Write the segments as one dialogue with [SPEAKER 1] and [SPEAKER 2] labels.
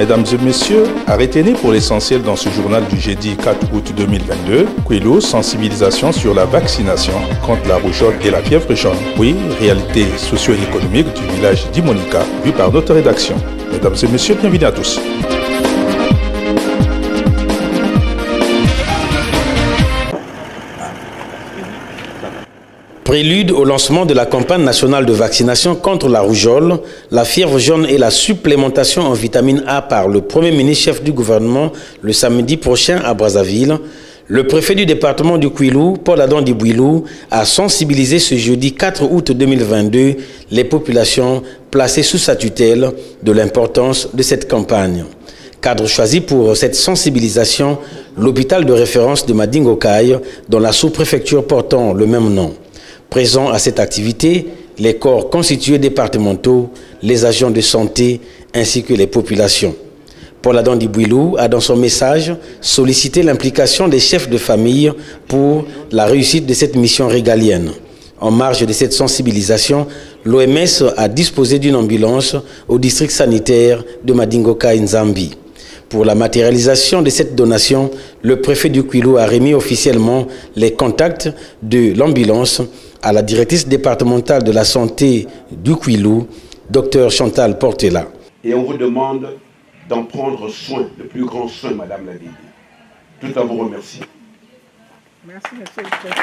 [SPEAKER 1] Mesdames et messieurs, à retenir pour l'essentiel dans ce journal du jeudi 4 août 2022, Kouilou, sensibilisation sur la vaccination contre la rougeole et la fièvre jaune. Oui, réalité socio-économique du village d'Imonika, vu par notre rédaction. Mesdames et messieurs, bienvenue à tous.
[SPEAKER 2] Prélude au lancement de la campagne nationale de vaccination contre la rougeole, la fièvre jaune et la supplémentation en vitamine A par le Premier ministre chef du gouvernement le samedi prochain à Brazzaville, le préfet du département du Kouilou, Paul-Adam Dibouilou, a sensibilisé ce jeudi 4 août 2022 les populations placées sous sa tutelle de l'importance de cette campagne. Cadre choisi pour cette sensibilisation, l'hôpital de référence de Madingokai, dans la sous-préfecture portant le même nom. Présents à cette activité, les corps constitués départementaux, les agents de santé ainsi que les populations. Paul-Adam Dibouilou a dans son message sollicité l'implication des chefs de famille pour la réussite de cette mission régalienne. En marge de cette sensibilisation, l'OMS a disposé d'une ambulance au district sanitaire de Madingokai Nzambi. Pour la matérialisation de cette donation, le préfet du Kouilou a remis officiellement les contacts de l'ambulance à la directrice départementale de la santé du Kouilou, Dr Chantal Portela.
[SPEAKER 3] Et on vous demande d'en prendre soin, le plus grand soin, Madame la Début. Tout à vous remercier.
[SPEAKER 4] Merci, Monsieur le Préfet.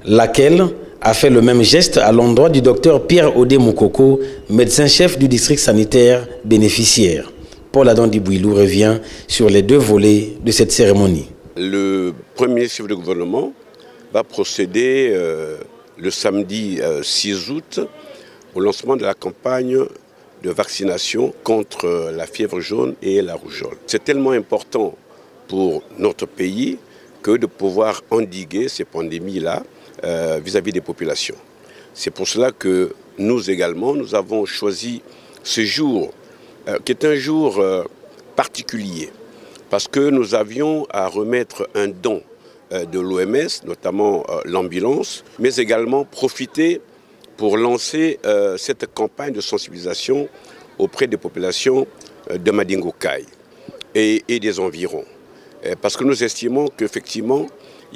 [SPEAKER 2] Laquelle a fait le même geste à l'endroit du docteur Pierre Odé Moukoko, médecin-chef du district sanitaire bénéficiaire. Paul-Adam Dibouilou revient sur les deux volets de cette cérémonie.
[SPEAKER 3] Le premier chef de gouvernement va procéder le samedi 6 août au lancement de la campagne de vaccination contre la fièvre jaune et la rougeole. C'est tellement important pour notre pays que de pouvoir endiguer ces pandémies-là vis-à-vis des populations. C'est pour cela que nous également, nous avons choisi ce jour, qui est un jour particulier, parce que nous avions à remettre un don de l'OMS, notamment l'ambulance, mais également profiter pour lancer cette campagne de sensibilisation auprès des populations de Madingokai et des environs. Parce que nous estimons qu'effectivement,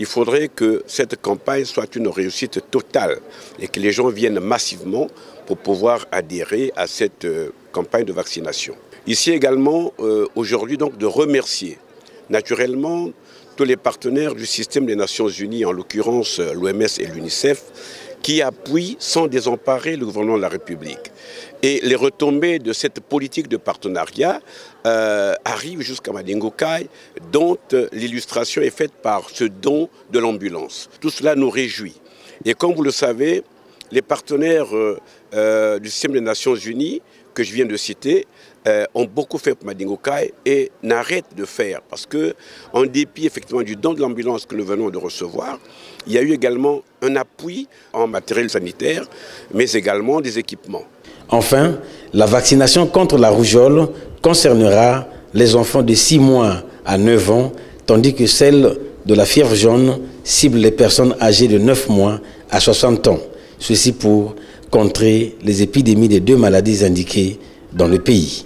[SPEAKER 3] il faudrait que cette campagne soit une réussite totale et que les gens viennent massivement pour pouvoir adhérer à cette campagne de vaccination. Ici également, aujourd'hui, donc, de remercier naturellement tous les partenaires du système des Nations Unies, en l'occurrence l'OMS et l'UNICEF, qui appuient sans désemparer le gouvernement de la République. Et les retombées de cette politique de partenariat arrivent jusqu'à Madingokai, dont l'illustration est faite par ce don de l'ambulance. Tout cela nous réjouit. Et comme vous le savez, les partenaires du système des Nations Unies, que je viens de citer, ont beaucoup fait pour Madingokai et n'arrêtent de faire parce que, en dépit effectivement du don de l'ambulance que nous venons de recevoir, il y a eu également un appui en matériel sanitaire, mais également des équipements.
[SPEAKER 2] Enfin, la vaccination contre la rougeole concernera les enfants de 6 mois à 9 ans, tandis que celle de la fièvre jaune cible les personnes âgées de 9 mois à 60 ans. Ceci pour contrer les épidémies des deux maladies indiquées dans le pays.